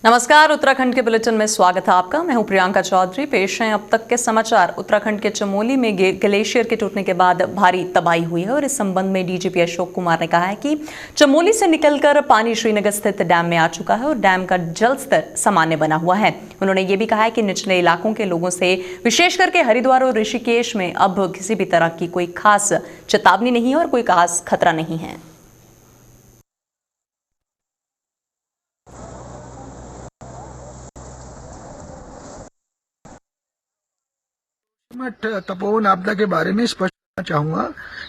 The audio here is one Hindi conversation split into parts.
नमस्कार, उत्तराखंड के बुलेटिन में स्वागत है आपका। मैं हूं प्रियंका चौधरी। पेश हैं अब तक के समाचार। उत्तराखंड के चमोली में ग्लेशियर के टूटने के बाद भारी तबाही हुई है और इस संबंध में डीजीपी अशोक कुमार ने कहा है कि चमोली से निकलकर पानी श्रीनगर स्थित डैम में आ चुका है और डैम का जल स्तर सामान्य बना हुआ है। उन्होंने ये भी कहा है कि निचले इलाकों के लोगों से, विशेष करके हरिद्वार और ऋषिकेश में अब किसी भी तरह की कोई खास चेतावनी नहीं है और कोई खास खतरा नहीं है। मैं तपोवन आपदा के बारे में स्पष्ट करना चाहूंगा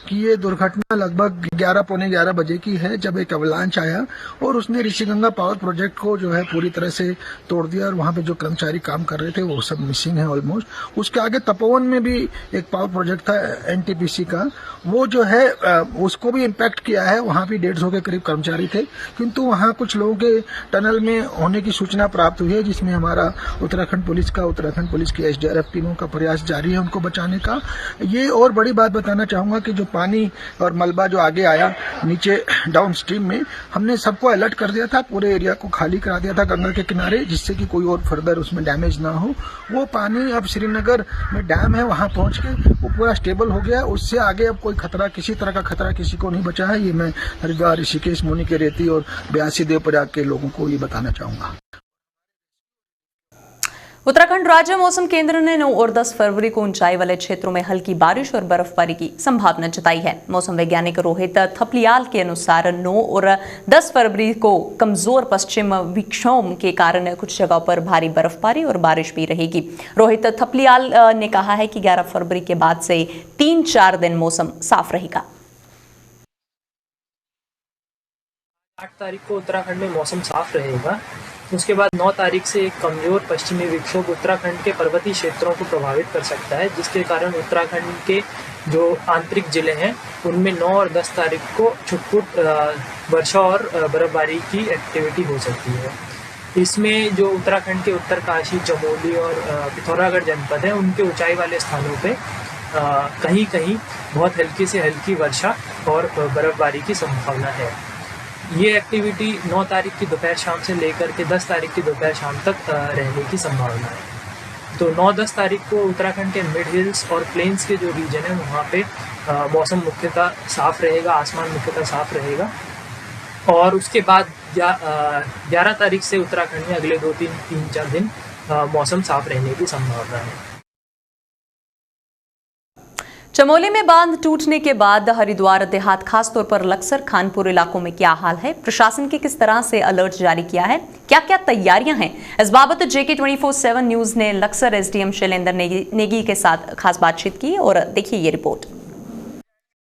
कि ये दुर्घटना लगभग 11 पौने 11 बजे की है, जब एक अवलांच आया और उसने ऋषिगंगा पावर प्रोजेक्ट को जो है पूरी तरह से तोड़ दिया और वहां पे जो कर्मचारी काम कर रहे थे वो सब मिसिंग है ऑलमोस्ट। उसके आगे तपोवन में भी एक पावर प्रोजेक्ट था एनटीपीसी का, वो जो है उसको भी इम्पैक्ट किया है। वहां भी 150 के करीब कर्मचारी थे, किंतु वहां कुछ लोगों के टनल में होने की सूचना प्राप्त हुई है, जिसमें हमारा उत्तराखंड पुलिस की एसडीआरएफ टीमों का प्रयास जारी है उनको बचाने का। ये और बड़ी बात बताना चाहूंगा कि जो पानी और मलबा जो आगे आया नीचे डाउन स्ट्रीम में, हमने सबको अलर्ट कर दिया था, पूरे एरिया को खाली करा दिया था गंगा के किनारे, जिससे कि कोई और फर्दर उसमें डैमेज ना हो। वो पानी अब श्रीनगर में डैम है, वहां पहुंच के वो पूरा स्टेबल हो गया। उससे आगे अब कोई खतरा, किसी तरह का खतरा किसी को नहीं बचा है। ये मैं हरिद्वार, ऋषिकेश, मुनि के रेती और ब्यासी देवप्रयाग के लोगों को ये बताना चाहूंगा। उत्तराखंड राज्य मौसम केंद्र ने 9 और 10 फरवरी को ऊंचाई वाले क्षेत्रों में हल्की बारिश और बर्फबारी की संभावना जताई है। मौसम वैज्ञानिक रोहित थपलियाल के अनुसार 9 और 10 फरवरी को कमजोर पश्चिम विक्षोभ के कारण कुछ जगहों पर भारी बर्फबारी और बारिश भी रहेगी। रोहित थपलियाल ने कहा है कि 11 फरवरी के बाद से 3-4 दिन मौसम साफ रहेगा। 8 तारीख को उत्तराखंड में मौसम साफ रहेगा। उसके बाद 9 तारीख से एक कमजोर पश्चिमी विक्षोभ उत्तराखंड के पर्वतीय क्षेत्रों को प्रभावित कर सकता है, जिसके कारण उत्तराखंड के जो आंतरिक जिले हैं उनमें 9 और 10 तारीख को छुटपुट वर्षा और बर्फबारी की एक्टिविटी हो सकती है। इसमें जो उत्तराखंड के उत्तरकाशी, चमोली और पिथौरागढ़ जनपद हैं, उनके ऊंचाई वाले स्थानों पे कहीं कहीं बहुत हल्की से हल्की वर्षा और बर्फबारी की संभावना है। ये एक्टिविटी 9 तारीख की दोपहर शाम से लेकर के 10 तारीख की दोपहर शाम तक रहने की संभावना है। तो 9-10 तारीख को उत्तराखंड के मिड हिल्स और प्लेन्स के जो रीजन है वहाँ पे मौसम मुख्यतः साफ रहेगा, आसमान मुख्यतः साफ रहेगा। और उसके बाद 11 तारीख से उत्तराखंड में अगले 2-3-4 दिन मौसम साफ रहने की संभावना है। चमोली में बांध टूटने के बाद हरिद्वार देहात, खासतौर पर लक्सर, खानपुर इलाकों में क्या हाल है? प्रशासन के किस तरह से अलर्ट जारी किया है? क्या क्या तैयारियां हैं? इस बाबत JK 24/7 न्यूज ने लक्सर एसडीएम शैलेंद्र नेगी के साथ खास बातचीत की और देखिए ये रिपोर्ट।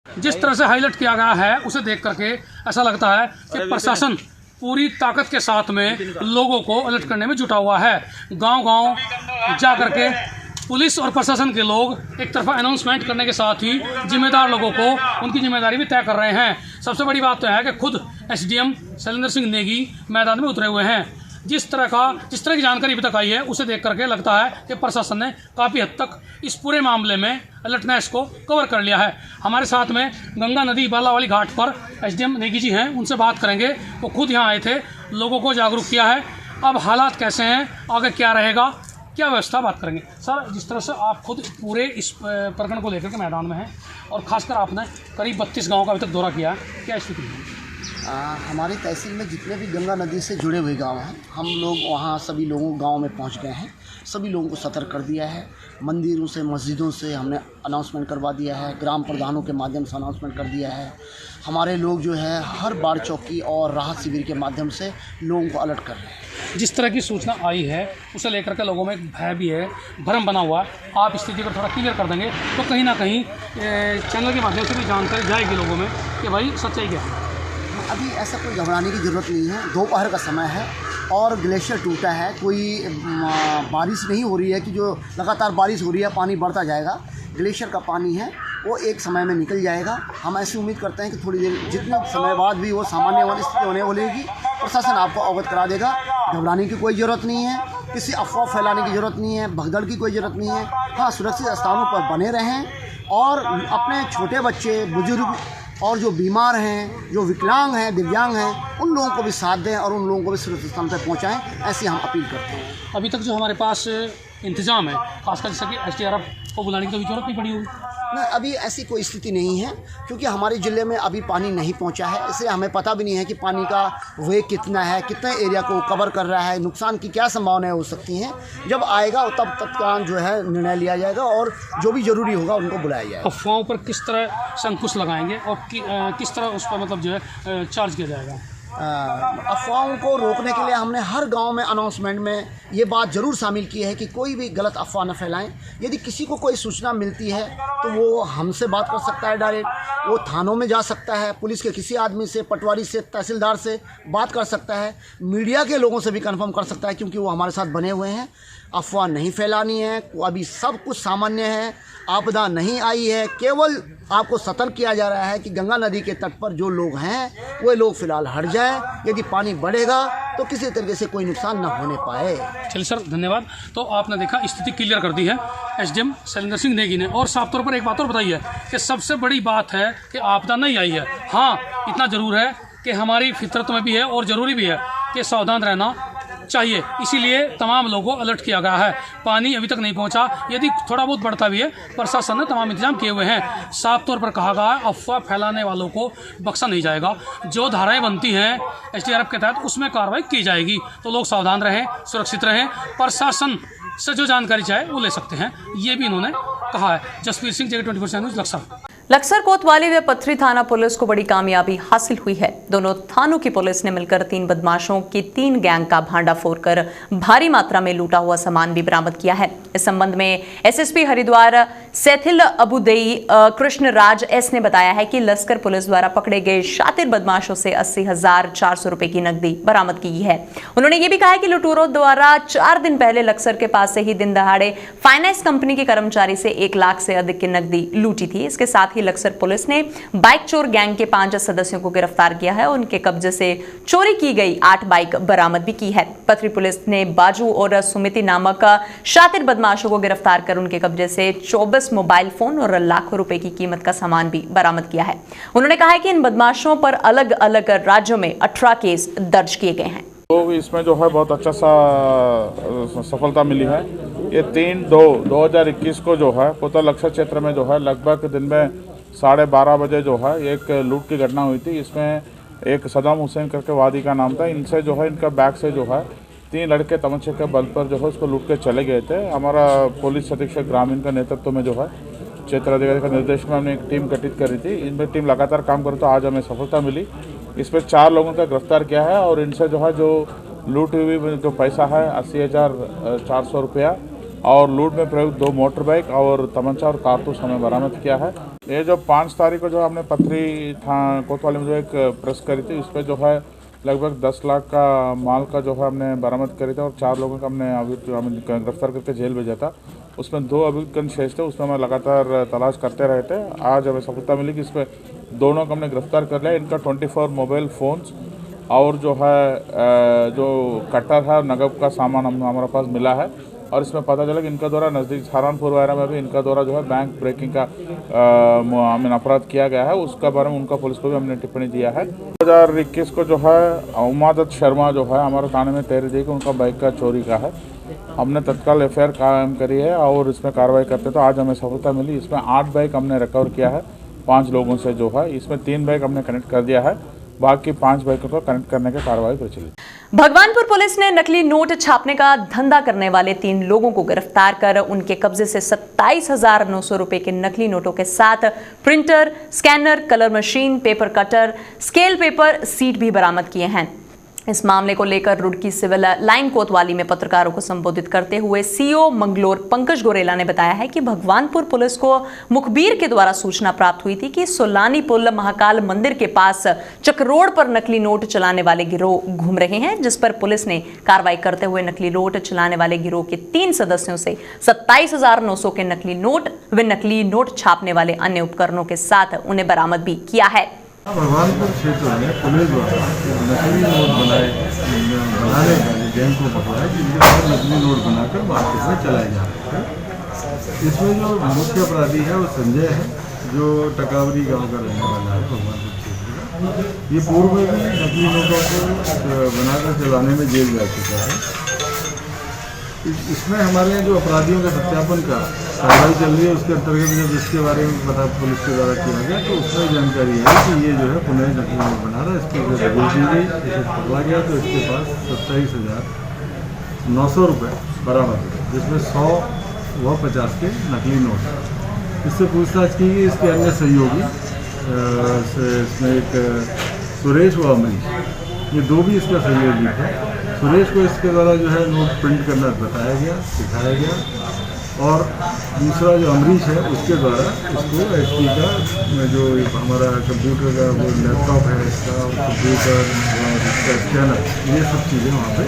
जिस तरह से हाईलाइट किया गया है उसे देख करके ऐसा लगता है कि प्रशासन पूरी ताकत के साथ में लोगों को अलर्ट करने में जुटा हुआ है। गांव-गांव जा करके पुलिस और प्रशासन के लोग एक तरफा अनाउंसमेंट करने के साथ ही जिम्मेदार लोगों को उनकी जिम्मेदारी भी तय कर रहे हैं। सबसे बड़ी बात तो है कि खुद एसडीएम शैलेंद्र सिंह नेगी मैदान में उतरे हुए हैं। जिस तरह की जानकारी अभी तक आई है उसे देख करके लगता है कि प्रशासन ने काफ़ी हद तक इस पूरे मामले में अलर्टनेस को कवर कर लिया है। हमारे साथ में गंगा नदी बालावाली घाट पर एसडीएम नेगी जी हैं, उनसे बात करेंगे। वो खुद यहाँ आए थे, लोगों को जागरूक किया है। अब हालात कैसे हैं, आगे क्या रहेगा, क्या व्यवस्था, बात करेंगे। सर, जिस तरह से आप खुद पूरे इस प्रकरण को लेकर के मैदान में हैं और खासकर आपने करीब 32 गाँव का अभी तक दौरा किया है, क्या स्थिति है? हमारी तहसील में जितने भी गंगा नदी से जुड़े हुए गांव हैं, हम लोग वहां सभी लोगों गांव में पहुंच गए हैं। सभी लोगों को सतर्क कर दिया है। मंदिरों से, मस्जिदों से हमने अनाउंसमेंट करवा दिया है। ग्राम प्रधानों के माध्यम से अनाउंसमेंट कर दिया है। हमारे लोग जो है हर बाढ़ चौकी और राहत शिविर के माध्यम से लोगों को अलर्ट कर रहे हैं। जिस तरह की सूचना आई है उसे लेकर के लोगों में एक भय भी है, भ्रम बना हुआ है। आप स्थिति को थोड़ा क्लियर कर देंगे तो कहीं ना कहीं चैनल के माध्यम से भी जानकारी जाएगी लोगों में कि भाई सच्चाई क्या है। अभी ऐसा कोई घबराने की ज़रूरत नहीं है। दोपहर का समय है और ग्लेशियर टूटा है। कोई बारिश नहीं हो रही है कि जो लगातार बारिश हो रही है पानी बढ़ता जाएगा। ग्लेशियर का पानी है वो एक समय में निकल जाएगा। हम ऐसी उम्मीद करते हैं कि थोड़ी देर, जितने समय बाद भी वो सामान्य वाली स्थिति होने वाली, प्रशासन आपको अवगत करा देगा। घबराने की कोई ज़रूरत नहीं है, किसी अफवाह फैलाने की ज़रूरत नहीं है, भगदड़ की कोई ज़रूरत नहीं है। हाँ, सुरक्षित स्थानों पर बने रहें और अपने छोटे बच्चे, बुजुर्ग और जो बीमार हैं, जो विकलांग हैं, दिव्यांग हैं, उन लोगों को भी साथ दें और उन लोगों को भी सुरक्षित स्थान पर पहुँचाएँ, ऐसी हम अपील करते हैं। अभी तक जो हमारे पास इंतजाम है, खासकर जैसा कि SDRF को बुलाने की तो जरूरत नहीं पड़ी होगी। नहीं, अभी ऐसी कोई स्थिति नहीं है, क्योंकि हमारे ज़िले में अभी पानी नहीं पहुंचा है, इसलिए हमें पता भी नहीं है कि पानी का वेग कितना है, कितने एरिया को कवर कर रहा है, नुकसान की क्या संभावनाएं हो सकती हैं। जब आएगा तब तत्काल जो है निर्णय लिया जाएगा और जो भी ज़रूरी होगा उनको बुलाया जाएगा। अफवाहों पर किस तरह से अंकुश लगाएंगे और किस तरह उस पर मतलब जो है चार्ज किया जाएगा? अफवाहों को रोकने के लिए हमने हर गांव में अनाउंसमेंट में ये बात ज़रूर शामिल की है कि कोई भी गलत अफवाह न फैलाएं। यदि किसी को कोई सूचना मिलती है तो वो हमसे बात कर सकता है डायरेक्ट, वो थानों में जा सकता है, पुलिस के किसी आदमी से, पटवारी से, तहसीलदार से बात कर सकता है, मीडिया के लोगों से भी कंफर्म कर सकता है, क्योंकि वो हमारे साथ बने हुए हैं। अफवाह नहीं फैलानी है, अभी सब कुछ सामान्य है, आपदा नहीं आई है, केवल आपको सतर्क किया जा रहा है कि गंगा नदी के तट पर जो लोग हैं वो लोग फिलहाल हट जाएं। यदि पानी बढ़ेगा तो किसी तरीके से कोई नुकसान न होने पाए। चलिए सर, धन्यवाद। तो आपने देखा, स्थिति क्लियर कर दी है SDM शैलेंद्र सिंह नेगी ने। और साफ तौर पर एक बात और बताई है कि सबसे बड़ी बात है कि आपदा नहीं आई है। हाँ, इतना ज़रूर है कि हमारी फितरत में भी है और ज़रूरी भी है कि सावधान रहना चाहिए, इसीलिए तमाम लोगों को अलर्ट किया गया है। पानी अभी तक नहीं पहुंचा, यदि थोड़ा बहुत बढ़ता भी है, प्रशासन ने तमाम इंतजाम किए हुए हैं। साफ तौर पर कहा गया है, अफवाह फैलाने वालों को बख्शा नहीं जाएगा। जो धाराएं बनती हैं SDRF के तहत उसमें कार्रवाई की जाएगी। तो लोग सावधान रहें, सुरक्षित रहें, प्रशासन से जो जानकारी चाहे वो ले सकते हैं, ये भी इन्होंने कहा है। जसवीर सिंह, जगह 24 न्यूज़, लक्सर। लक्सर कोतवाली व पथरी थाना पुलिस को बड़ी कामयाबी हासिल हुई है। दोनों थानों की पुलिस ने मिलकर 3 बदमाशों की 3 गैंग का भांडाफोड़ कर भारी मात्रा में लूटा हुआ सामान भी बरामद किया है। इस संबंध में SSP हरिद्वार सेथिल अबुदेई कृष्णराज S ने बताया है कि लश्कर पुलिस द्वारा पकड़े गए शातिर बदमाशों से 80,400 रुपए की नकदी बरामद की है। उन्होंने ये भी कहा है कि लुटेरों द्वारा 4 दिन पहले लक्सर के पास से ही दिन दहाड़े फाइनेंस कंपनी के कर्मचारी से 1 लाख से अधिक की नकदी लूटी थी। इसके साथ ही लक्सर पुलिस ने बाइक चोर गैंग के 5 सदस्यों को गिरफ्तार किया है। उनके कब्जे से चोरी की गई 8 बाइक बरामद भी की है। पथरी पुलिस ने बाजू और सुमिति नामक शातिर बदमाशों को गिरफ्तार कर उनके कब्जे से 24 मोबाइल फोन और लाखों रुपए की कीमत का सामान भी बरामद किया है। उन्होंने कहा है कि इन बदमाशों पर अलग अलग राज्यों में 18 केस दर्ज किए गए हैं। तो इसमें जो है बहुत अच्छा सा सफलता मिली है। ये 3/2/2021 को जो है कोतवाल लक्सर क्षेत्र में जो है लगभग दिन में 12:30 बजे जो है एक लूट की घटना हुई थी। इसमें एक सदाम हुसैन करके वादी का नाम था। इनसे जो है इनका बैग से जो है 3 लड़के तमंचे के बल पर जो है उसको लूट के चले गए थे। हमारा पुलिस अधीक्षक ग्रामीण का नेतृत्व में जो है क्षेत्र अधिकारी का निर्देश में हमने एक टीम गठित करी थी। इनमें टीम लगातार काम करे तो आज हमें सफलता मिली। इस पर 4 लोगों का गिरफ्तार किया है और इनसे जो है जो लूट हुई जो पैसा है 80,400 रुपया और लूट में प्रयुक्त 2 मोटर बाइक और तमंचा और कारतूस हमें बरामद किया है। ये जो 5 तारीख को जो हमने पथरी कोतवाली में जो एक प्रेस करी थी, इस पर जो है लगभग 10 लाख का माल का जो है हमने बरामद करी था और 4 लोगों का हमने गिरफ्तार करके जेल भेजा था। उसमें 2 अभियुक्त शेष थे, उसमें हम लगातार तलाश करते रहे थे। आज हमें सफलता मिली कि इसमें दोनों को हमने गिरफ्तार कर लिया। इनका 24 मोबाइल फ़ोन्स और जो है जो कटर है नगद का सामान हमारे पास मिला है। और इसमें पता चला कि इनका द्वारा नज़दीक सहारनपुर वगैरह में भी इनका द्वारा जो है बैंक ब्रेकिंग का अपराध किया गया है। उसका बारे में उनका पुलिस को भी हमने टिप्पणी दिया है। 2021 को जो है उमादत शर्मा जो है हमारे थाने में 13 दी कि उनका बाइक का चोरी का है। हमने तत्काल FIR कायम करी है और इसमें कार्रवाई करते तो आज हमें सफलता मिली। इसमें 8 बाइक हमने रिकवर किया है 5 लोगों से जो है। इसमें 3 बाइक हमने कनेक्ट कर दिया है, बाकी 5 बाइकों को कनेक्ट करने की कार्रवाई प्रचलित। भगवानपुर पुलिस ने नकली नोट छापने का धंधा करने वाले 3 लोगों को गिरफ्तार कर उनके कब्जे से 27,900 रुपए के नकली नोटों के साथ printer, scanner, colour machine, paper cutter, scale paper, seat भी बरामद किए हैं। इस मामले को लेकर रुड़की सिविल लाइन कोतवाली में पत्रकारों को संबोधित करते हुए CO मंगलोर पंकज गोरेला ने बताया है कि भगवानपुर पुलिस को मुखबिर के द्वारा सूचना प्राप्त हुई थी कि सोलानी पुल महाकाल मंदिर के पास चक्रोड़ पर नकली नोट चलाने वाले गिरोह घूम रहे हैं, जिस पर पुलिस ने कार्रवाई करते हुए नकली नोट चलाने वाले गिरोह के 3 सदस्यों से 27,900 के नकली नोट व नकली नोट छापने वाले अन्य उपकरणों के साथ उन्हें बरामद भी किया है। भगवानपुर क्षेत्र में पुलिस द्वारा नकली नोट बनाने वाले गैंग को पकड़ा है, जिनके द्वारा नकली नोट बनाकर मार्केट में चलाए जा रहे हैं। इसमें जो मुख्य अपराधी है वो संजय है जो टकावरी गांव का रहने वाला है, भगवानपुर क्षेत्र का। ये पूर्व में भी नकली नोटों को बनाकर चलाने में जेल जा चुका है। इसमें हमारे यहाँ जो अपराधियों का सत्यापन का कार्रवाई चल रही है, उसके अंतर्गत जब इसके बारे में पता पुलिस के द्वारा किया गया तो उसमें जानकारी है कि ये जो है पुनः नकली नोट बना रहा है। इसकी जब की गई, इसे पकड़ा गया तो इसके पास 27,900 रुपये बरामद हुए, जिसमें 100 व 50 के नकली नोट। इससे पूछताछ की गई। इसके अन्य सहयोगी इसमें एक सुरेश व अमरीश, ये दो भी इसका सहयोगी थे। सुरेश को इसके द्वारा जो है नोट प्रिंट करना बताया गया, सिखाया गया, और दूसरा जो अमरीश है उसके द्वारा इसको HP का जो हमारा कंप्यूटर का वो लैपटॉप है इसका, कंप्यूटर और इसका स्कैनर, ये सब चीज़ें वहाँ पे।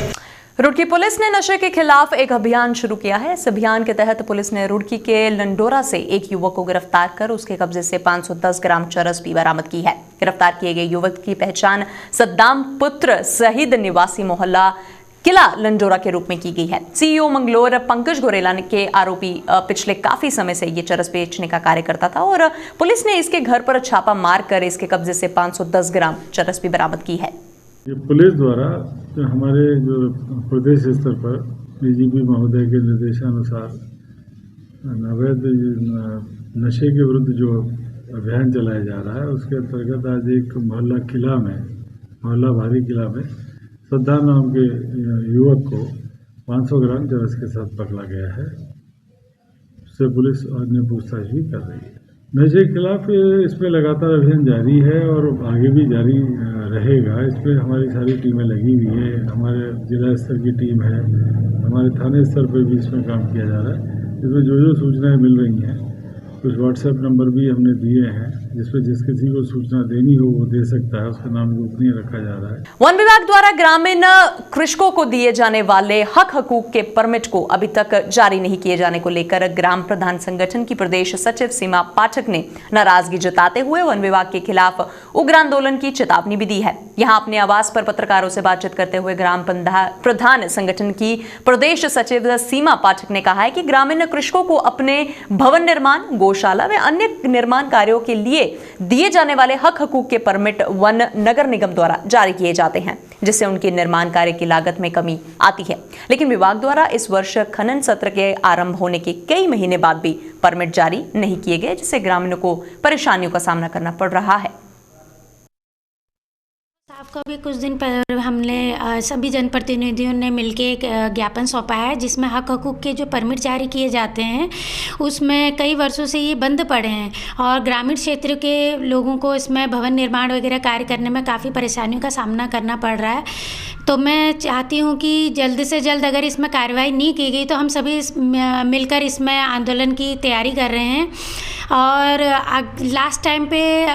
रुड़की पुलिस ने नशे के खिलाफ एक अभियान शुरू किया है। इस अभियान के तहत पुलिस ने रुड़की के लंडोरा से एक युवक को गिरफ्तार कर उसके कब्जे से 510 ग्राम चरस भी बरामद की है। गिरफ्तार किए गए युवक की पहचान सद्दाम पुत्र शहीद निवासी मोहल्ला किला लंडोरा के रूप में की गई है। CEO मंगलोर पंकज गोरेला के आरोपी पिछले काफी समय से ये चरस बेचने का कार्य करता था और पुलिस ने इसके घर पर छापा मारकर इसके कब्जे से 510 ग्राम चरस भी बरामद की है। ये पुलिस द्वारा जो हमारे जो प्रदेश स्तर पर DGP महोदय के निर्देशानुसार अवैध नशे के विरुद्ध जो अभियान चलाया जा रहा है, उसके अंतर्गत आज एक मोहल्ला भारी किला में सद्दाम नाम के युवक को 500 ग्राम चरस के साथ पकड़ा गया है। उससे पुलिस अन्य पूछताछ भी कर रही है। नशे के खिलाफ इसमें लगातार अभियान जारी है और आगे भी जारी रहेगा। इसमें हमारी सारी टीमें लगी हुई है, हमारे जिला स्तर की टीम है, हमारे थाने स्तर पर भी इसमें काम किया जा रहा है। इसमें जो सूचनाएं मिल रही हैं, कुछ WhatsApp नंबर भी हमने दिए हैं जिसपे जिस किसी को सूचना देनी हो वो दे सकता है, उसका नाम गोपनीय रखा जा रहा है। वन विभाग द्वारा ग्रामीण कृषकों को दिए जाने वाले हक हकूक के परमिट को अभी तक जारी नहीं किए जाने को लेकर ग्राम प्रधान संगठन की प्रदेश सचिव सीमा पाठक ने नाराजगी जताते हुए वन विभाग के खिलाफ उग्र आंदोलन की चेतावनी भी दी है। यहां अपने आवास पर पत्रकारों से बातचीत करते हुए ग्राम प्रधान संगठन की प्रदेश सचिव सीमा पाठक ने कहा है कि ग्रामीण कृषकों को अपने भवन निर्माण, गौशाला व अन्य निर्माण कार्यों के लिए दिए जाने वाले हक हकूक के परमिट वन नगर निगम द्वारा जारी किए जाते हैं, जिससे उनके निर्माण कार्य की लागत में कमी आती है। लेकिन विभाग द्वारा इस वर्ष खनन सत्र के आरंभ होने के कई महीने बाद भी परमिट जारी नहीं किए गए, जिससे ग्रामीणों को परेशानियों का सामना करना पड़ रहा है। आपको भी कुछ दिन पहले हमने सभी जनप्रतिनिधियों ने मिलकर एक ज्ञापन सौंपा है, जिसमें हक हकूक के जो परमिट जारी किए जाते हैं उसमें कई वर्षों से ये बंद पड़े हैं और ग्रामीण क्षेत्र के लोगों को इसमें भवन निर्माण वगैरह कार्य करने में काफ़ी परेशानियों का सामना करना पड़ रहा है। तो मैं चाहती हूँ कि जल्द से जल्द अगर इसमें कार्रवाई नहीं की गई तो हम सभी मिलकर इसमें आंदोलन की तैयारी कर रहे हैं। और लास्ट टाइम पे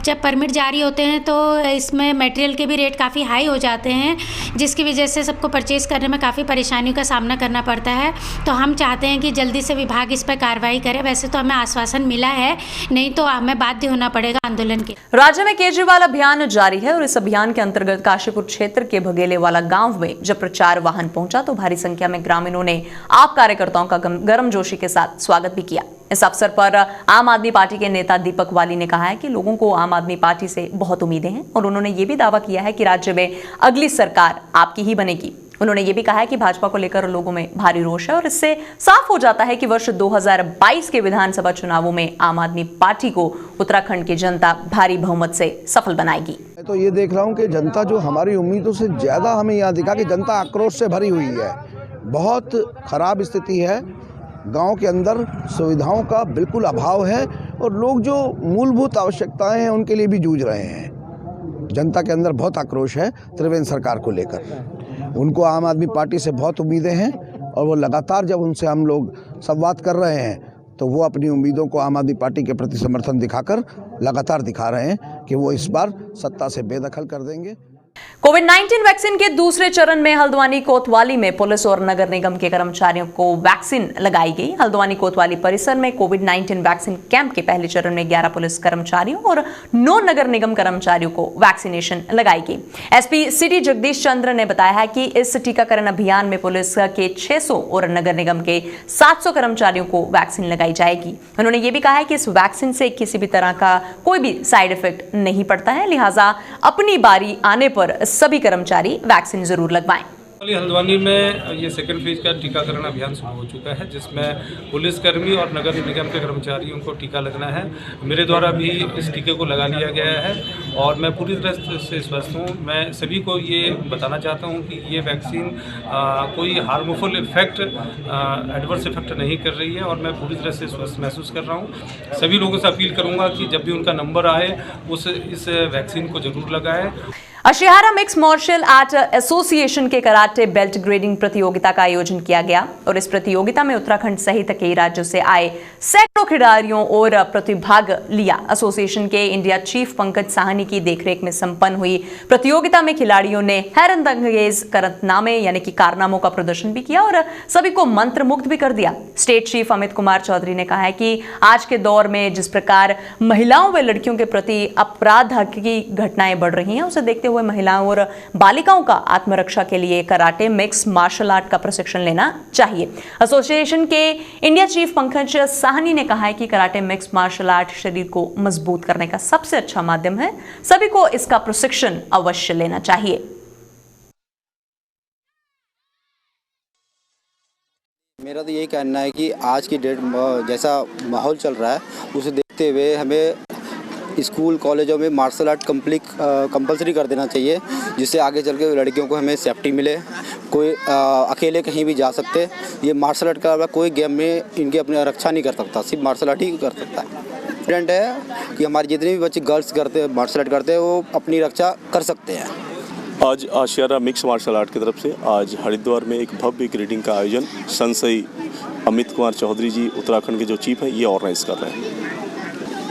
जब परमिट जारी होते हैं तो इसमें मटेरियल के भी रेट काफ़ी हाई हो जाते हैं, जिसकी वजह से सबको परचेज़ करने में काफ़ी परेशानियों का सामना करना पड़ता है। तो हम चाहते हैं कि जल्दी से विभाग इस पर कार्रवाई करे। वैसे तो हमें आश्वासन मिला है, नहीं तो हमें बाध्य होना पड़ेगा आंदोलन के। राज्य में केजरीवाल अभियान जारी है और इस अभियान के अंतर्गत काशीपुर क्षेत्र के भगेले वाला गांव में जब प्रचार वाहन पहुंचा तो भारी संख्या में ग्रामीणों ने आप कार्यकर्ताओं का गर्मजोशी के साथ स्वागत भी किया। इस अवसर पर आम आदमी पार्टी के नेता दीपक वाली ने कहा है कि लोगों को आम आदमी पार्टी से बहुत उम्मीदें हैं और उन्होंने ये भी दावा किया है कि राज्य में अगली सरकार आपकी ही बनेगी। उन्होंने ये भी कहा है कि भाजपा को लेकर लोगों में भारी रोष है और इससे साफ हो जाता है कि वर्ष 2022 के विधानसभा चुनावों में आम आदमी पार्टी को उत्तराखंड की जनता भारी बहुमत से सफल बनाएगी। तो ये देख रहा हूँ कि जनता जो हमारी उम्मीदों से ज़्यादा हमें यहाँ दिखा कि जनता आक्रोश से भरी हुई है। बहुत खराब स्थिति है, गांव के अंदर सुविधाओं का बिल्कुल अभाव है और लोग जो मूलभूत आवश्यकताएं हैं उनके लिए भी जूझ रहे हैं। जनता के अंदर बहुत आक्रोश है त्रिवेंद्र सरकार को लेकर। उनको आम आदमी पार्टी से बहुत उम्मीदें हैं और वो लगातार जब उनसे हम लोग संवाद कर रहे हैं तो वो अपनी उम्मीदों को आम आदमी पार्टी के प्रति समर्थन दिखाकर लगातार दिखा रहे हैं कि वो इस बार सत्ता से बेदखल कर देंगे। कोविड-19 वैक्सीन के दूसरे चरण में हल्द्वानी कोतवाली में पुलिस और नगर निगम के कर्मचारियों को वैक्सीन लगाई गई। हल्द्वानी कोतवाली परिसर में कोविड-19 वैक्सीन कैंप के पहले चरण में 11 पुलिस कर्मचारियों और 9 नगर निगम कर्मचारियों को वैक्सीनेशन लगाई गई। एसपी सिटी जगदीश चंद्र ने बताया है कि इस टीकाकरण अभियान में पुलिस के 600 और नगर निगम के 700 कर्मचारियों को वैक्सीन लगाई जाएगी। उन्होंने ये भी कहा है कि इस वैक्सीन से किसी भी तरह का कोई भी साइड इफेक्ट नहीं पड़ता है, लिहाजा अपनी बारी आने पर सभी कर्मचारी वैक्सीन जरूर लगवाएं। हल्द्वानी में ये सेकेंड फेज का टीकाकरण अभियान शुरू हो चुका है, जिसमें पुलिसकर्मी और नगर निगम के कर्मचारियों को टीका लगना है। मेरे द्वारा भी इस टीके को लगा लिया गया है और मैं पूरी तरह से स्वस्थ हूँ। मैं सभी को ये बताना चाहता हूँ कि ये वैक्सीन कोई हार्मफुल इफेक्ट, एडवर्स इफेक्ट नहीं कर रही है और मैं पूरी तरह से स्वस्थ महसूस कर रहा हूँ। सभी लोगों से अपील करूँगा कि जब भी उनका नंबर आए इस वैक्सीन को जरूर लगाएं। अशिहारा मिक्स मार्शल आर्ट एसोसिएशन के कराटे बेल्ट ग्रेडिंग प्रतियोगिता का आयोजन किया गया और इस प्रतियोगिता में उत्तराखंड सहित कई राज्यों से आए सैकड़ों खिलाड़ियों और प्रतिभाग लिया। एसोसिएशन के इंडिया चीफ पंकज साहनी की देखरेख में संपन्न हुई प्रतियोगिता में खिलाड़ियों ने हैरतअंगेज कारनामे यानी कि कारनामों का प्रदर्शन भी किया और सभी को मंत्रमुग्ध भी कर दिया। स्टेट चीफ अमित कुमार चौधरी ने कहा है कि आज के दौर में जिस प्रकार महिलाओं व लड़कियों के प्रति अपराध की घटनाएं बढ़ रही हैं, उसे देखते हुए महिलाओं और बालिकाओं का आत्मरक्षा के लिए कराटे मिक्स मार्शल आर्ट का प्रशिक्षण लेना चाहिए। एसोसिएशन के इंडिया चीफ पंकज साहनी ने कहा है कि कराटे मिक्स मार्शल आर्ट शरीर को मजबूत करने का सबसे अच्छा माध्यम है, सभी को इसका प्रशिक्षण अवश्य लेना चाहिए। मेरा तो यही कहना है कि आज की डेट जैसा माहौल चल रहा है उसे देखते हुए हमें स्कूल कॉलेजों में मार्शल आर्ट कंपलसरी कर देना चाहिए, जिससे आगे चल के लड़कियों को हमें सेफ्टी मिले। कोई अकेले कहीं भी जा सकते। ये मार्शल आर्ट का कोई गेम में इनकी अपनी रक्षा नहीं कर सकता, सिर्फ मार्शल आर्ट ही कर सकता है। डिफरेंट है कि हमारे जितने भी बच्चे गर्ल्स करते हैं मार्शल आर्ट करते हैं वो अपनी रक्षा कर सकते हैं। आज आशियारा मिक्स मार्शल आर्ट की तरफ से आज हरिद्वार में एक भव्य ग्रेडिंग का आयोजन संसई अमित कुमार चौधरी जी उत्तराखंड के जो चीफ हैं ये ऑर्गेनाइज कर रहे हैं।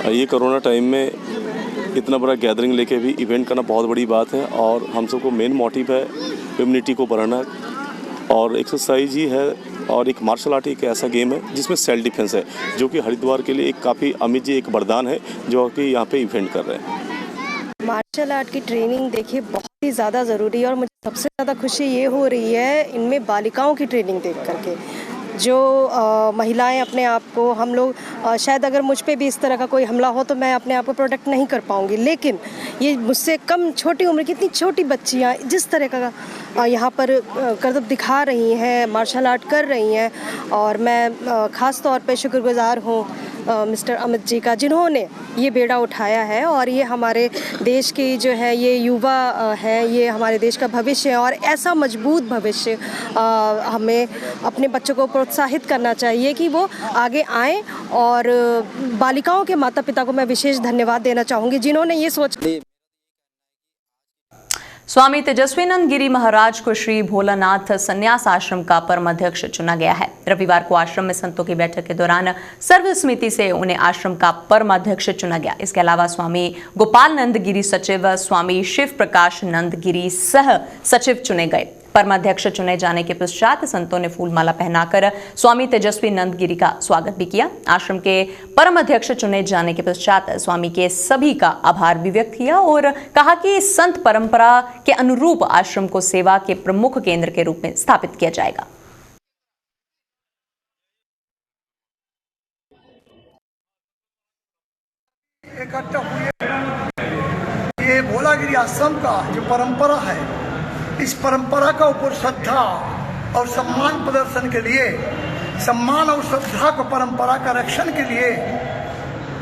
ये कोरोना टाइम में इतना बड़ा गैदरिंग लेके भी इवेंट करना बहुत बड़ी बात है और हम सबको मेन मोटिव है इम्यूनिटी को बढ़ाना और एक्सरसाइज ही है और एक मार्शल आर्ट एक ऐसा गेम है जिसमें सेल्फ डिफेंस है, जो कि हरिद्वार के लिए एक काफ़ी अमित जी एक वरदान है जो कि यहाँ पे इवेंट कर रहे हैं। मार्शल आर्ट की ट्रेनिंग देखिए बहुत ही ज़्यादा ज़रूरी है और मुझे सबसे ज़्यादा खुशी ये हो रही है इनमें बालिकाओं की ट्रेनिंग देख करके। जो महिलाएं अपने आप को, हम लोग शायद अगर मुझ पे भी इस तरह का कोई हमला हो तो मैं अपने आप को प्रोटेक्ट नहीं कर पाऊंगी, लेकिन ये मुझसे कम छोटी उम्र की इतनी छोटी बच्चियां जिस तरह का यहाँ पर करतब दिखा रही हैं, मार्शल आर्ट कर रही हैं, और मैं ख़ास तौर पे शुक्रगुजार हूँ मिस्टर अमित जी का, जिन्होंने ये बेड़ा उठाया है और ये हमारे देश की जो है ये युवा है, ये हमारे देश का भविष्य है और ऐसा मजबूत भविष्य हमें अपने बच्चों को प्रोत्साहित करना चाहिए कि वो आगे आएँ। और बालिकाओं के माता पिता को मैं विशेष धन्यवाद देना चाहूँगी जिन्होंने ये सोच। स्वामी तेजस्वीनंद गिरी महाराज को श्री भोलानाथ संन्यास आश्रम का परमाध्यक्ष चुना गया है। रविवार को आश्रम में संतों की बैठक के दौरान सर्वसम्मति से उन्हें आश्रम का परमाध्यक्ष चुना गया। इसके अलावा स्वामी गोपाल नंद गिरी सचिव, स्वामी शिव प्रकाश नंद गिरी सह सचिव चुने गए। परमाध्यक्ष चुने जाने के पश्चात संतों ने फूलमाला पहनाकर स्वामी तेजस्वी नंद गिरी का स्वागत भी किया। आश्रम के परमाध्यक्ष चुने जाने के पश्चात स्वामी के सभी का आभार भी व्यक्त किया और कहा कि संत परंपरा के अनुरूप आश्रम को सेवा के प्रमुख केंद्र के रूप में स्थापित किया जाएगा। इकट्ठा हुए ये भोलागिरी आश्रम का जो परंपरा है, इस परंपरा का ऊपर श्रद्धा और सम्मान प्रदर्शन के लिए, सम्मान और श्रद्धा को परंपरा का रक्षण के लिए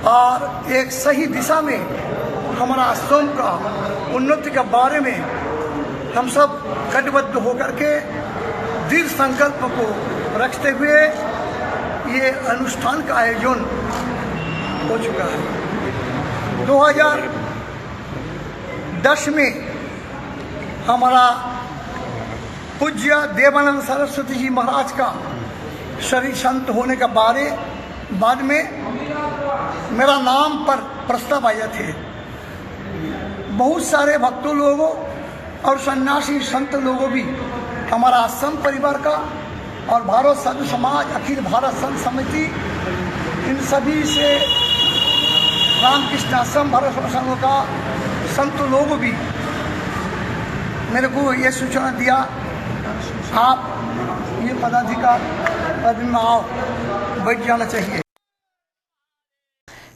और एक सही दिशा में हमारा आश्रम का उन्नति के बारे में हम सब कटिबद्ध होकर के दृढ़ संकल्प को रखते हुए ये अनुष्ठान का आयोजन हो चुका है। 2010 में हमारा पूज्य देवानंद सरस्वती जी महाराज का शरीर संत होने के बाद में मेरा नाम पर प्रस्ताव आए थे। बहुत सारे भक्तों लोगों और सन्यासी संत लोगों भी, हमारा संत परिवार का और भारत संत समाज, अखिल भारत संत समिति, इन सभी से रामकृष्ण आश्रम भारत संघ का संत लोग भी मेरे को ये सूचना दिया, आप ये पदाधिकार पद में आओ, बैठ जाना चाहिए।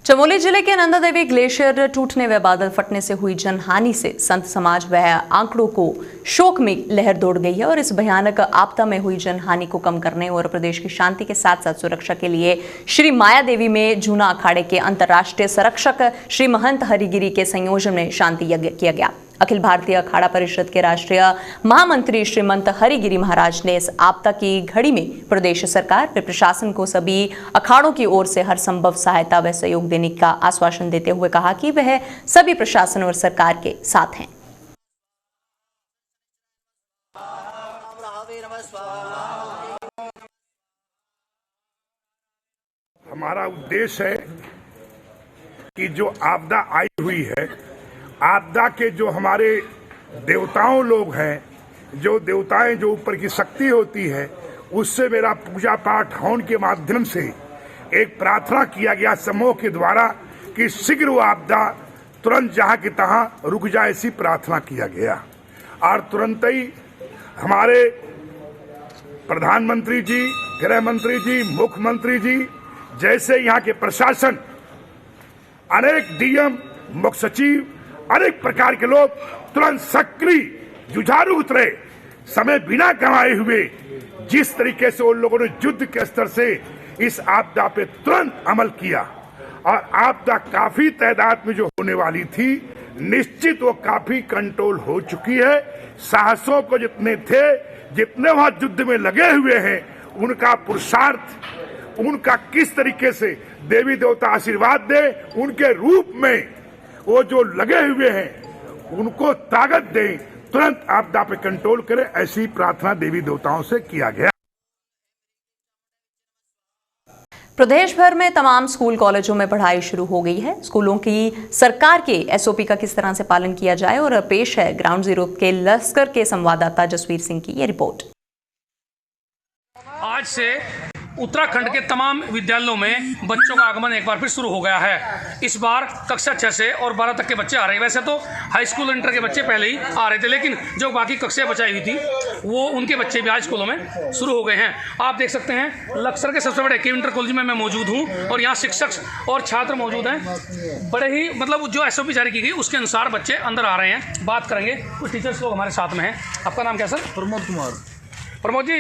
चमोली जिले के नंदा देवी ग्लेशियर टूटने व बादल फटने से हुई जनहानि से संत समाज व आंकड़ों को शोक में लहर दौड़ गई है और इस भयानक आपदा में हुई जनहानि को कम करने और प्रदेश की शांति के साथ साथ सुरक्षा के लिए श्री माया देवी में जूना अखाड़े के अंतर्राष्ट्रीय संरक्षक श्री महंत हरिगिरी के संयोजन में शांति यज्ञ किया गया। अखिल भारतीय अखाड़ा परिषद के राष्ट्रीय महामंत्री श्रीमंत हरिगिरी महाराज ने इस आपदा की घड़ी में प्रदेश सरकार व प्रशासन को सभी अखाड़ों की ओर से हर संभव सहायता व सहयोग देने का आश्वासन देते हुए कहा कि वह सभी प्रशासन और सरकार के साथ हैं। हमारा उद्देश्य है कि जो आपदा आई हुई है, आपदा के जो हमारे देवताओं लोग हैं, जो देवताएं जो ऊपर की शक्ति होती है, उससे मेरा पूजा पाठ हवन के माध्यम से एक प्रार्थना किया गया समूह के द्वारा कि शीघ्र वो आपदा तुरंत जहां की तहां रुक जाए, ऐसी प्रार्थना किया गया। और तुरंत ही हमारे प्रधानमंत्री जी, गृह मंत्री जी, मुख्यमंत्री जी जैसे यहाँ के प्रशासन, अनेक डीएम, मुख्य सचिव, अनेक प्रकार के लोग तुरंत सक्रिय जुझारू उतरे, समय बिना गंवाए हुए जिस तरीके से उन लोगों ने युद्ध के स्तर से इस आपदा पे तुरंत अमल किया और आपदा काफी तादाद में जो होने वाली थी, निश्चित वो काफी कंट्रोल हो चुकी है। साहसों को जितने थे, जितने वहां युद्ध में लगे हुए हैं, उनका पुरुषार्थ, उनका किस तरीके से देवी देवता आशीर्वाद दे, उनके रूप में वो जो लगे हुए हैं उनको ताकत दें, तुरंत आपदा पे कंट्रोल करें, ऐसी प्रार्थना देवी देवताओं से किया गया। प्रदेश भर में तमाम स्कूल कॉलेजों में पढ़ाई शुरू हो गई है। स्कूलों की सरकार के एसओपी का किस तरह से पालन किया जाए, और पेश है ग्राउंड जीरो के लश्कर के संवाददाता जसवीर सिंह की ये रिपोर्ट। आज से उत्तराखंड के तमाम विद्यालयों में बच्चों का आगमन एक बार फिर शुरू हो गया है। इस बार कक्षा 6 से और 12 तक के बच्चे आ रहे हैं। वैसे तो हाई स्कूल इंटर के बच्चे पहले ही आ रहे थे, लेकिन जो बाकी कक्षाएं बचाई हुई थी वो उनके बच्चे भी आज स्कूलों में शुरू हो गए हैं। आप देख सकते हैं लक्सर के सबसे बड़े के इंटर कॉलेज में मैं मौजूद हूँ और यहाँ शिक्षक और छात्र मौजूद हैं। बड़े ही मतलब जो एसओपी जारी की गई उसके अनुसार बच्चे अंदर आ रहे हैं। बात करेंगे, कुछ टीचर्स लोग हमारे साथ में हैं। आपका नाम क्या सर? प्रमोद कुमार। प्रमोद जी,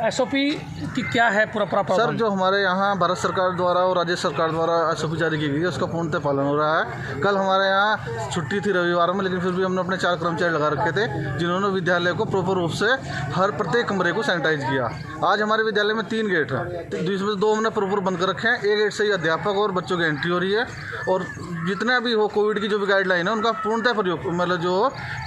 एसओपी की क्या है पूरा सर? जो हमारे यहाँ भारत सरकार द्वारा और राज्य सरकार द्वारा एसओपी जारी की गई है उसका पूर्णतः पालन हो रहा है। कल हमारे यहाँ छुट्टी थी रविवार में, लेकिन फिर भी हमने अपने 4 कर्मचारी लगा रखे थे जिन्होंने विद्यालय को प्रॉपर रूप से हर प्रत्येक कमरे को सैनिटाइज किया। आज हमारे विद्यालय में 3 गेट हैं, जिसमें 2 हमने प्रॉपर बंद कर रखे हैं। एक गेट से ही अध्यापक और बच्चों की एंट्री हो रही है और जितने भी हो कोविड की जो भी गाइडलाइन है उनका पूर्णतः प्रयोग मतलब जो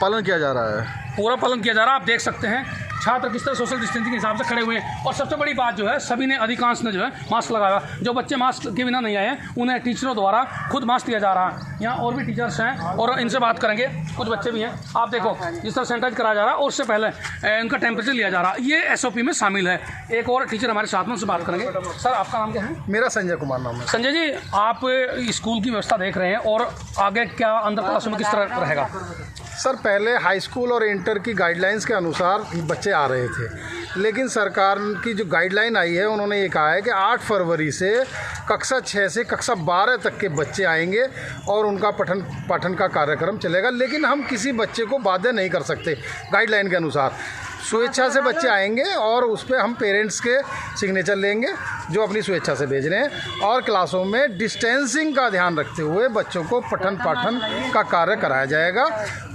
पालन किया जा रहा है, पूरा पालन किया जा रहा है। आप देख सकते हैं छात्र किस तरह सोशल डिस्टेंसिंग के हिसाब से खड़े हुए हैं। और सबसे बड़ी बात जो है, सभी ने, अधिकांश ने जो है मास्क लगाया। जो बच्चे मास्क के बिना नहीं आए हैं उन्हें टीचरों द्वारा खुद मास्क दिया जा रहा है। यहाँ और भी टीचर्स हैं और इनसे बात करेंगे, कुछ बच्चे भी हैं। आप देखो जिस तरह सैनिटाइज कराया जा रहा है और उससे पहले इनका टेम्परेचर लिया जा रहा है, ये एसओपी में शामिल है। एक और टीचर हमारे साथ में, उनसे बात करेंगे। सर, आपका नाम क्या है? मेरा संजय कुमार नाम है। संजय जी, आप स्कूल की व्यवस्था देख रहे हैं और आगे क्या अंदर क्लासों में किस तरह रहेगा? सर, पहले हाई स्कूल और इंटर की गाइडलाइंस के अनुसार बच्चे आ रहे थे, लेकिन सरकार की जो गाइडलाइन आई है उन्होंने ये कहा है कि 8 फरवरी से कक्षा 6 से कक्षा 12 तक के बच्चे आएंगे और उनका पठन पाठन का कार्यक्रम चलेगा। लेकिन हम किसी बच्चे को बाध्य नहीं कर सकते। गाइडलाइन के अनुसार स्वेच्छा से बच्चे आएंगे और उस पर हम पेरेंट्स के सिग्नेचर लेंगे जो अपनी स्वेच्छा से भेज रहे हैं, और क्लासों में डिस्टेंसिंग का ध्यान रखते हुए बच्चों को पठन पाठन का कार्य कराया जाएगा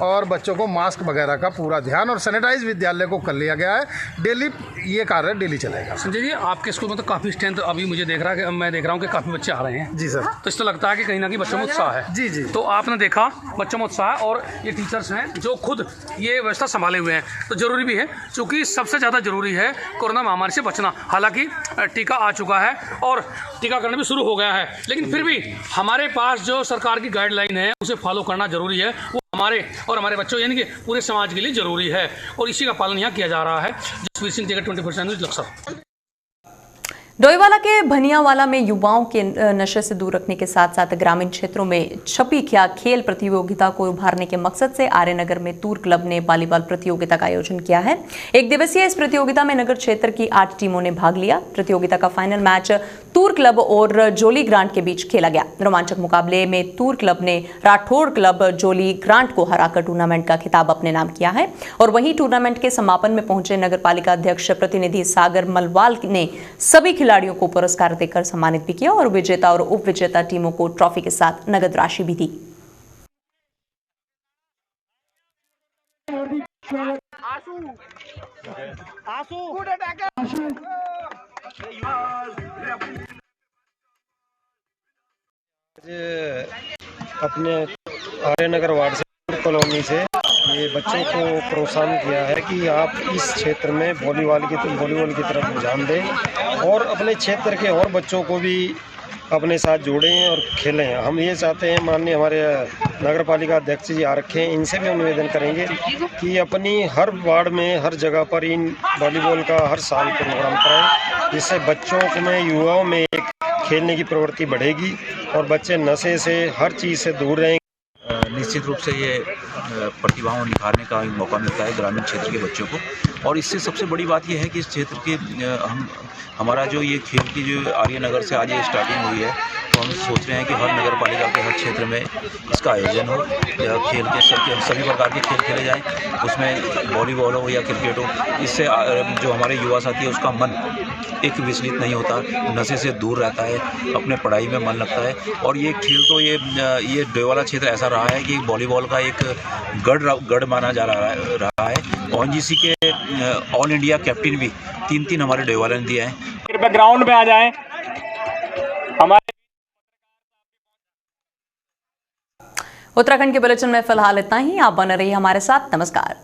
और बच्चों को मास्क वगैरह का पूरा ध्यान, और सैनिटाइज विद्यालय को कर लिया गया है। डेली ये कार्य डेली चलेगा। संजय जी, आपके स्कूल में तो काफ़ी स्ट्रेंथ अभी मुझे देख रहा है, मैं देख रहा हूँ कि काफ़ी बच्चे आ रहे हैं। जी सर। तो इससे लगता है कि कहीं ना कहीं बच्चों में उत्साह है। जी जी। तो आपने देखा बच्चों में उत्साह, और ये टीचर्स हैं जो खुद ये व्यवस्था संभाले हुए हैं। तो जरूरी भी है, क्योंकि सबसे ज़्यादा जरूरी है कोरोना महामारी से बचना। हालांकि टीका आ चुका है और टीकाकरण भी शुरू हो गया है, लेकिन फिर भी हमारे पास जो सरकार की गाइडलाइन है उसे फॉलो करना जरूरी है। वो हमारे और हमारे बच्चों यानी कि पूरे समाज के लिए ज़रूरी है और इसी का पालन यहाँ किया जा रहा है। जसवीर सिंह जगह 24 न्यूज़ लक्सर। डोईवाला के भनियावाला में युवाओं के नशे से दूर रखने के साथ साथ ग्रामीण क्षेत्रों में छपी क्या खेल प्रतियोगिता को उभारने के मकसद से आर्यनगर में तूर क्लब ने वॉलीबॉल प्रतियोगिता का आयोजन किया है। एक दिवसीय इस प्रतियोगिता में नगर क्षेत्र की 8 टीमों ने भाग लिया। प्रतियोगिता का फाइनल मैच तूर क्लब और जोली ग्रांट के बीच खेला गया। रोमांचक मुकाबले में तूर क्लब ने राठौड़ क्लब जोली ग्रांट को हराकर टूर्नामेंट का खिताब अपने नाम किया है। और वहीं टूर्नामेंट के समापन में पहुंचे नगर पालिका अध्यक्ष प्रतिनिधि सागर मलवाल ने सभी खिलाड़ियों को पुरस्कार देकर सम्मानित भी किया और विजेता और उप विजेता टीमों को ट्रॉफी के साथ नगद राशि भी दी। अपने आर्यनगर वार्ड से कॉलोनी से ये बच्चों को प्रोत्साहन किया है कि आप इस क्षेत्र में वॉलीबॉल की तरफ रुझान दें और अपने क्षेत्र के और बच्चों को भी अपने साथ जोड़ें और खेलें। हम ये चाहते हैं, माननीय हमारे नगर पालिका अध्यक्ष जी आ रखे हैं, इनसे भी हम निवेदन करेंगे कि अपनी हर वार्ड में हर जगह पर इन वॉलीबॉल का हर साल प्रोग्राम कराएं, जिससे बच्चों में युवाओं में एक खेलने की प्रवृत्ति बढ़ेगी और बच्चे नशे से हर चीज़ से दूर रहेंगे। निश्चित रूप से ये प्रतिभाओं निखारने का मौका मिलता है ग्रामीण क्षेत्र के बच्चों को और इससे सबसे बड़ी बात यह है कि इस क्षेत्र के हमारा जो ये खेल की जो आर्यनगर से आज ये स्टार्टिंग हुई है, तो हम सोच रहे हैं कि हर नगर पालिका के हर क्षेत्र में इसका आयोजन हो या खेल के सभी प्रकार के खेल खेले जाएं, उसमें वॉलीबॉल हो या क्रिकेट हो। इससे जो हमारे युवा साथी है उसका मन एक विचलित नहीं होता, नशे से दूर रहता है, अपने पढ़ाई में मन लगता है। और ये खेल तो ये डोईवाला क्षेत्र ऐसा रहा है कि वॉलीबॉल का एक गढ़ माना जा रहा है। ONGC के ऑल इंडिया कैप्टन भी 3 हमारे डोईवाला ने दिए हैं। ग्राउंड में आ जाएं हमारे। उत्तराखंड के बुलेटिन में फिलहाल इतना ही। आप बने रहिए हमारे साथ। नमस्कार।